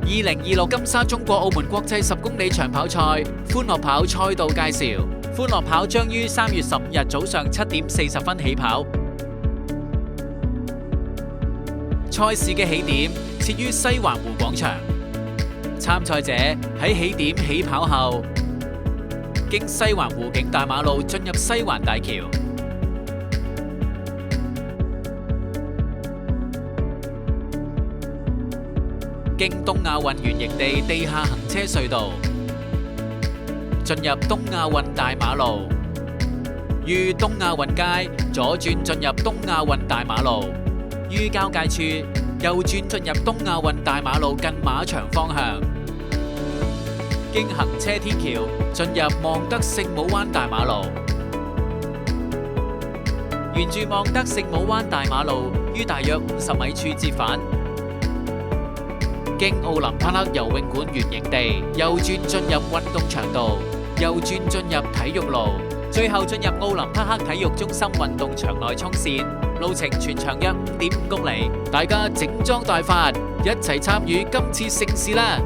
2026金沙中國澳門國際10公里長跑賽歡樂跑賽道介紹。歡樂跑將於3月15日早上7點40分起跑。賽事嘅起點設於西環湖廣場。參賽者喺起點起跑後，經西環湖景大馬路進入西環大橋。經東亞運園營地地下行車隧道，進入東亞運大馬路，於東亞運街左轉進入東亞運大馬路，於交界處右轉進入東亞運大馬路近馬場方向，經行車天橋進入望德聖母灣大馬路，沿住望德聖母灣大馬路於大約50米處折返。經奧林匹克游泳館圓形地右轉進入運動場道，右轉進入體育路，最後進入奧林匹克體育中心運動場內衝線，路程全長約5.5公里。大家整裝待發，一齊參與今次盛事啦！